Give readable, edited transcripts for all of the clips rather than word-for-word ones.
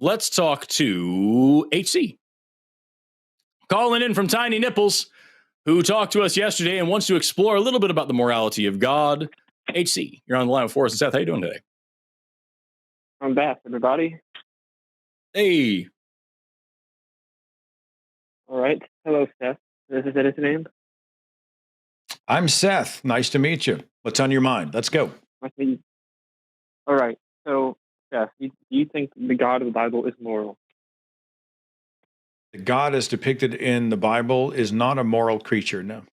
let's talk to HC. Calling in from Tiny Nipples, who talked to us yesterday and wants to explore a little bit about the morality of God. HC, you're on the line with Forrest and Seth. How you doing today? I'm back, everybody. Hey. All right. Hello, Seth. This is Edison name. I'm Seth. Nice to meet you. What's on your mind? Let's go. Nice to meet you. All right. So, Seth, do you think the God of the Bible is moral? The God as depicted in the Bible is not a moral creature, no.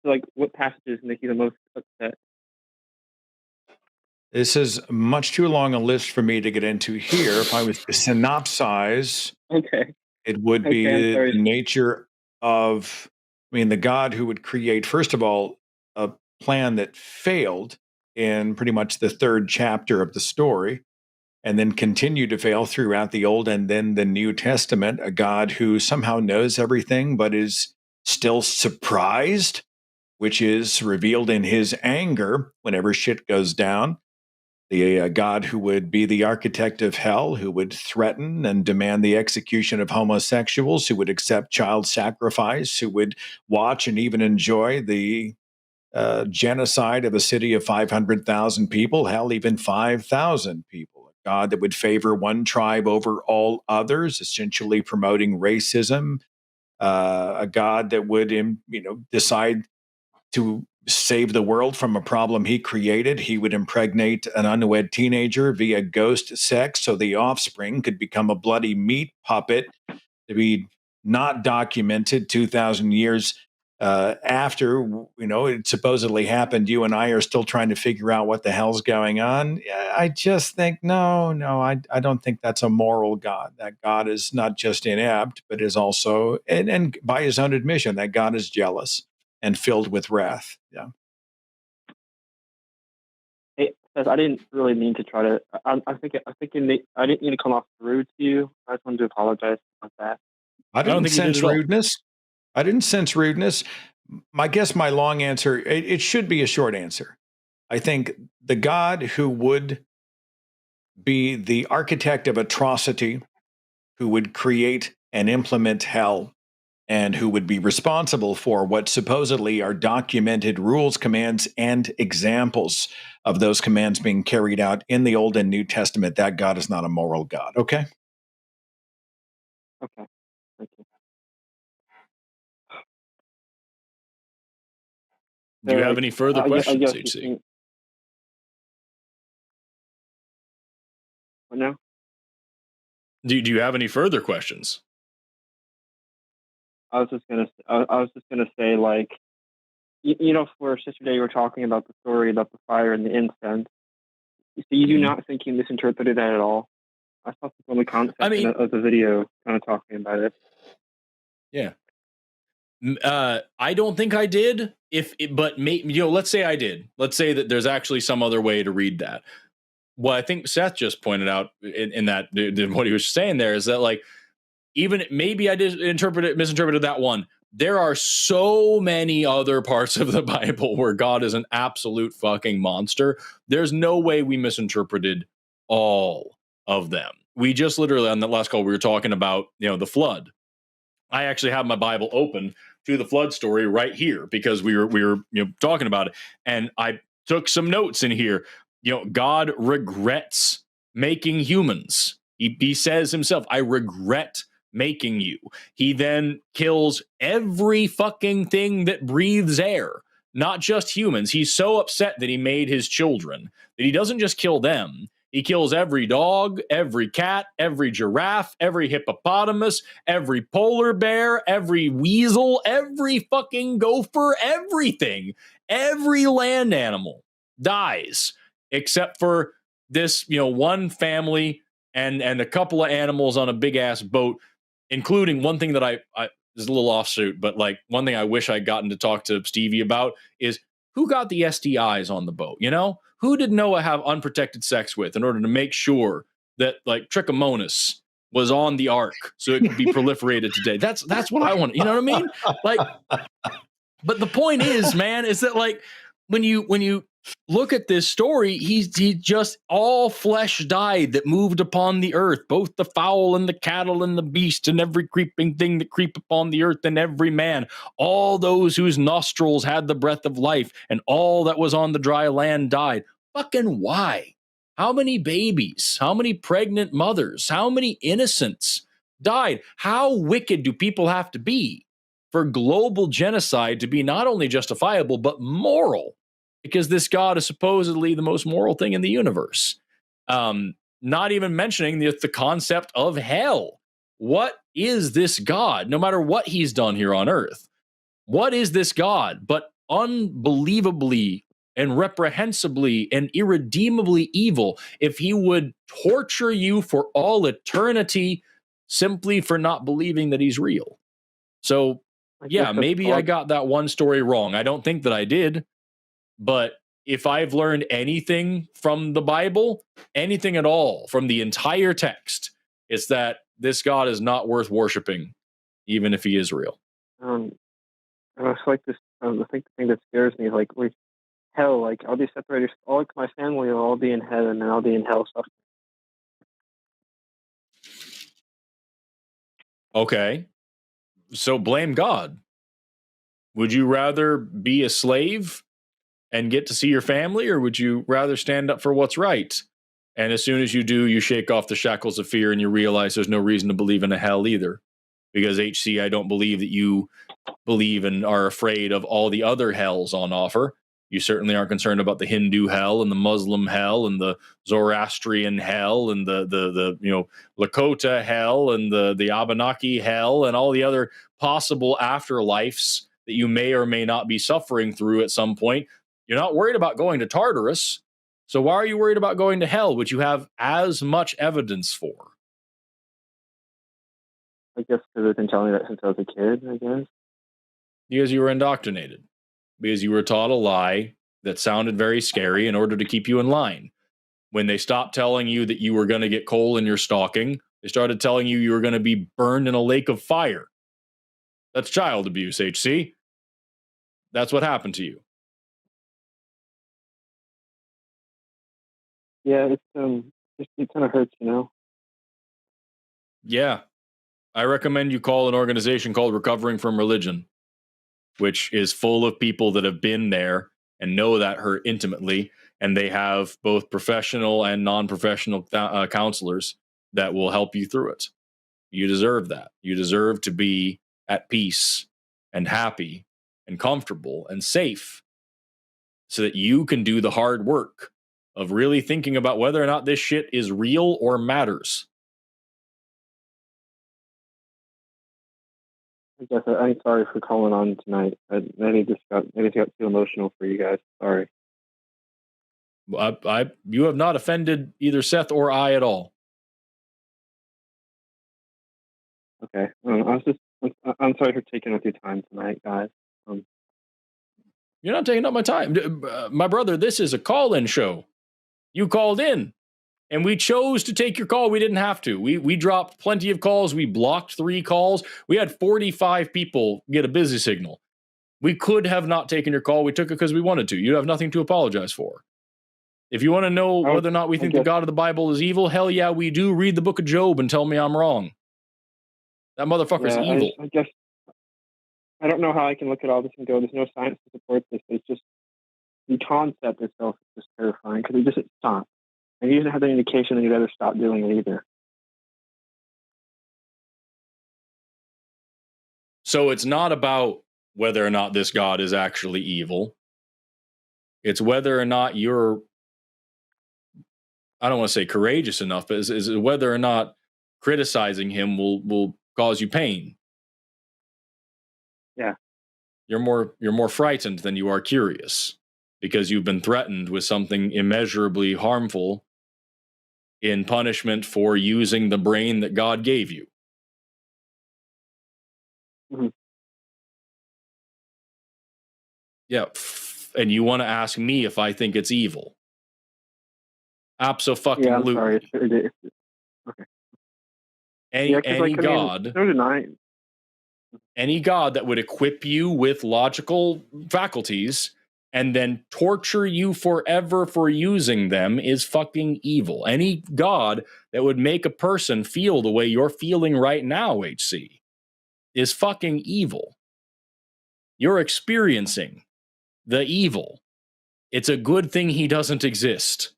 So, like, what passages make you the most upset? This is much too long a list for me to get into here. If I was to synopsize, Okay. it would be the nature of, the God who would create, first of all, a plan that failed in pretty much the third chapter of the story, and then continued to fail throughout the Old and then the New Testament, a God who somehow knows everything but is still surprised, which is revealed in his anger whenever shit goes down. The God who would be the architect of hell, who would threaten and demand the execution of homosexuals, who would accept child sacrifice, who would watch and even enjoy the genocide of a city of 500,000 people, hell, even 5,000 people. A God that would favor one tribe over all others, essentially promoting racism. A God that would, decide to save the world from a problem he created. He would impregnate an unwed teenager via ghost sex so the offspring could become a bloody meat puppet to be not documented 2,000 years after, it supposedly happened. You and I are still trying to figure out what the hell's going on. I just think, I don't think that's a moral God. That God is not just inept, but is also, and by his own admission, that God is jealous and filled with wrath. Yeah. Hey, I didn't really mean to try to. I didn't mean to come off rude to you. I just wanted to apologize about that. I didn't sense rudeness. I didn't sense rudeness. I guess my long answer, it should be a short answer. I think the God who would be the architect of atrocity, who would create and implement hell, and who would be responsible for what supposedly are documented rules, commands, and examples of those commands being carried out in the Old and New Testament, that God is not a moral God. Okay? Okay. Thank you. Do you have any further questions, HC? What now? Do you have any further questions? I was just gonna say, like, for yesterday you were talking about the story about the fire and the incense. So you do not think you misinterpreted that at all? I thought the only concept of the video kind of talking about it. Yeah. I don't think I did. But let's say I did. Let's say that there's actually some other way to read that. What I think Seth just pointed out in that what he was saying there is that, like, even maybe I misinterpreted that one. There are so many other parts of the Bible where God is an absolute fucking monster. There's no way we misinterpreted all of them. We just literally on the last call we were talking about, the flood. I actually have my Bible open to the flood story right here because we were talking about it, and I took some notes in here. God regrets making humans. He says himself, "I regret making you." He then kills every fucking thing that breathes air, not just humans. He's so upset that he made his children that he doesn't just kill them. He kills every dog, every cat, every giraffe, every hippopotamus, every polar bear, every weasel, every fucking gopher, everything. Every land animal dies except for this, one family and a couple of animals on a big ass boat, including one thing that I is a little offshoot, but like one thing I wish I'd gotten to talk to Stevie about is who got the STIs on the boat, Who did Noah have unprotected sex with in order to make sure that, like, Trichomonas was on the ark so it could be proliferated today? That's what I want. You know what I mean? Like, but the point is, man, is that, like, when you look at this story. He just all flesh died that moved upon the earth, both the fowl and the cattle and the beast and every creeping thing that creep upon the earth and every man, all those whose nostrils had the breath of life, and all that was on the dry land died. Fucking why? How many babies? How many pregnant mothers? How many innocents died? How wicked do people have to be for global genocide to be not only justifiable, but moral? Because this God is supposedly the most moral thing in the universe. Not even mentioning the concept of hell. What is this God, no matter what he's done here on earth? What is this God but unbelievably and reprehensibly and irredeemably evil if he would torture you for all eternity simply for not believing that he's real? So, yeah, maybe I got that one story wrong. I don't think that I did. But if I've learned anything from the Bible, anything at all from the entire text, it's that this God is not worth worshiping, even if he is real. It's like this. I think the thing that scares me is like, hell. Like I'll be separated. All my family will all be in heaven, and I'll be in hell. Okay, so blame God. Would you rather be a slave and get to see your family, or would you rather stand up for what's right? And as soon as you do, you shake off the shackles of fear and you realize there's no reason to believe in a hell either. Because HC, I don't believe that you believe and are afraid of all the other hells on offer. You certainly aren't concerned about the Hindu hell and the Muslim hell and the Zoroastrian hell and the Lakota hell and the Abenaki hell and all the other possible afterlives that you may or may not be suffering through at some point. You're not worried about going to Tartarus. So why are you worried about going to hell, which you have as much evidence for? I guess because they've been telling me that since I was a kid, I guess. Because you were indoctrinated. Because you were taught a lie that sounded very scary in order to keep you in line. When they stopped telling you that you were going to get coal in your stocking, they started telling you were going to be burned in a lake of fire. That's child abuse, HC. That's what happened to you. Yeah, it kind of hurts, Yeah. I recommend you call an organization called Recovering from Religion, which is full of people that have been there and know that hurt intimately. And they have both professional and non-professional counselors that will help you through it. You deserve that. You deserve to be at peace and happy and comfortable and safe so that you can do the hard work of really thinking about whether or not this shit is real or matters. I guess I'm sorry for calling on tonight. Maybe it got too emotional for you guys. Sorry. You have not offended either Seth or I at all. Okay. I'm sorry for taking up your time tonight, guys. You're not taking up my time. My brother, this is a call-in show. You called in, and we chose to take your call. We didn't have to. We dropped plenty of calls. We blocked 3 calls. We had 45 people get a busy signal. We could have not taken your call. We took it because we wanted to. You have nothing to apologize for. If you want to know whether or not we think the God of the Bible is evil, hell yeah, we do. Read the book of Job and tell me I'm wrong. That motherfucker's evil. I guess I don't know how I can look at all this and go, there's no science to support this. But it's just the concept itself is just terrifying because it doesn't stop. And you doesn't have any indication that you'd ever stop doing it either. So it's not about whether or not this God is actually evil. It's whether or not you're, I don't want to say courageous enough, but is whether or not criticizing him will cause you pain. Yeah. You're more frightened than you are curious because you've been threatened with something immeasurably harmful in punishment for using the brain that God gave you. Mm-hmm. Yeah. And you want to ask me if I think it's evil. Absolutely. Yeah, I'm sorry. Okay. Any God. No denying. Any God that would equip you with logical faculties and then torture you forever for using them is fucking evil. Any god that would make a person feel the way you're feeling right now, HC, is fucking evil. You're experiencing the evil. It's a good thing he doesn't exist,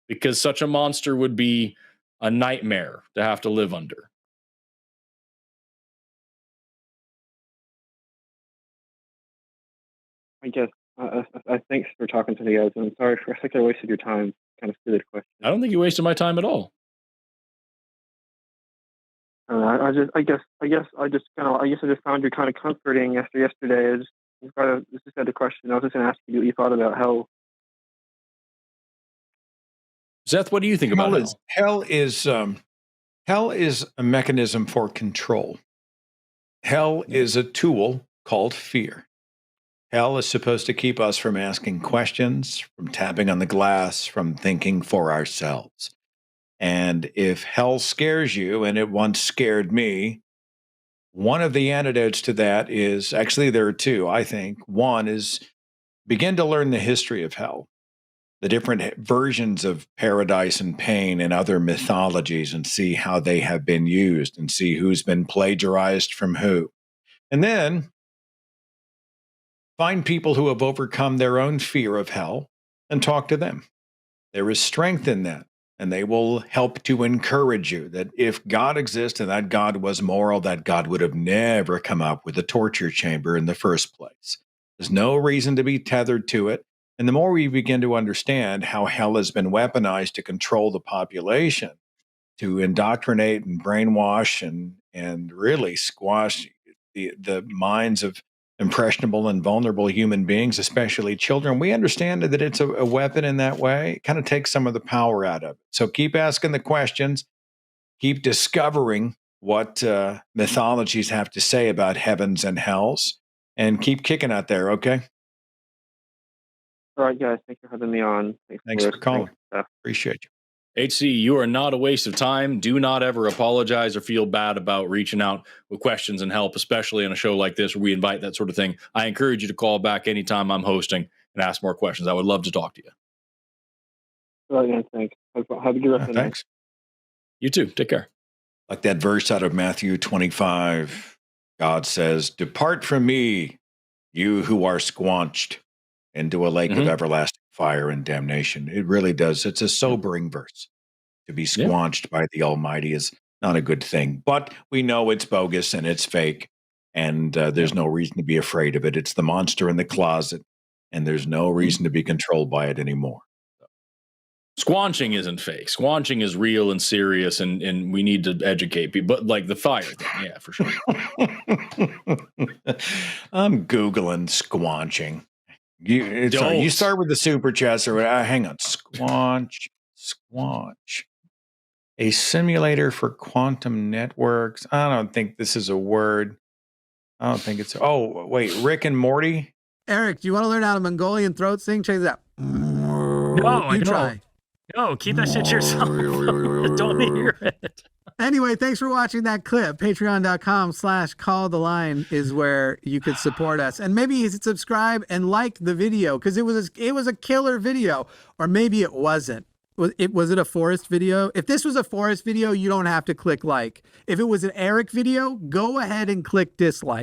because such a monster would be a nightmare to have to live under. I guess thanks for talking to me, guys. I'm sorry for I wasted your time. Kind of stupid question. I don't think you wasted my time at all. I just found you kind of comforting after yesterday. I just had a question. I was just going to ask you what you thought about hell. Seth, what do you think about hell? Hell is a mechanism for control. Hell is a tool called fear. Hell is supposed to keep us from asking questions, from tapping on the glass, from thinking for ourselves. And if hell scares you, and it once scared me, one of the antidotes to that is, actually there are two, I think. One is begin to learn the history of hell, the different versions of paradise and pain and other mythologies, and see how they have been used and see who's been plagiarized from who. And then find people who have overcome their own fear of hell and talk to them. There is strength in that, and they will help to encourage you that if God exists and that God was moral, that God would have never come up with a torture chamber in the first place. There's no reason to be tethered to it. And the more we begin to understand how hell has been weaponized to control the population, to indoctrinate and brainwash and really squash the minds of impressionable and vulnerable human beings, especially children, we understand that it's a weapon in that way. It kind of takes some of the power out of it. So keep asking the questions, keep discovering what mythologies have to say about heavens and hells, and keep kicking out there, okay? All right, guys. Thanks for having me on. Thanks for calling. Appreciate you. HC, you are not a waste of time. Do not ever apologize or feel bad about reaching out with questions and help, especially on a show like this where we invite that sort of thing. I encourage you to call back anytime I'm hosting and ask more questions. I would love to talk to you. All right, man. Thanks. Have a good rest of the night. Thanks. You too. Take care. Like that verse out of Matthew 25, God says, "Depart from me, you who are squanched, into a lake of everlasting fire and damnation." It really does. It's a sobering verse. To be squanched by the Almighty is not a good thing, but we know it's bogus and it's fake, and there's no reason to be afraid of it. It's the monster in the closet, and there's no reason to be controlled by it anymore. Squanching isn't fake. Squanching is real and serious, and we need to educate people. But like the fire thing, yeah, for sure. I'm Googling squanching. You start with the super chats, or hang on. Squanch. A simulator for quantum networks. I don't think this is a word. I don't think it's. Oh, wait. Rick and Morty? Eric, do you want to learn how to Mongolian throat sing? Check this out. No, try. No, keep that shit to yourself. Don't hear it. Anyway, thanks for watching that clip. Patreon.com/calltheline is where you could support us. And maybe you should subscribe and like the video, because it was a killer video. Or maybe it wasn't. Was it a Forrest video? If this was a Forrest video, you don't have to click like. If it was an Eric video, go ahead and click dislike.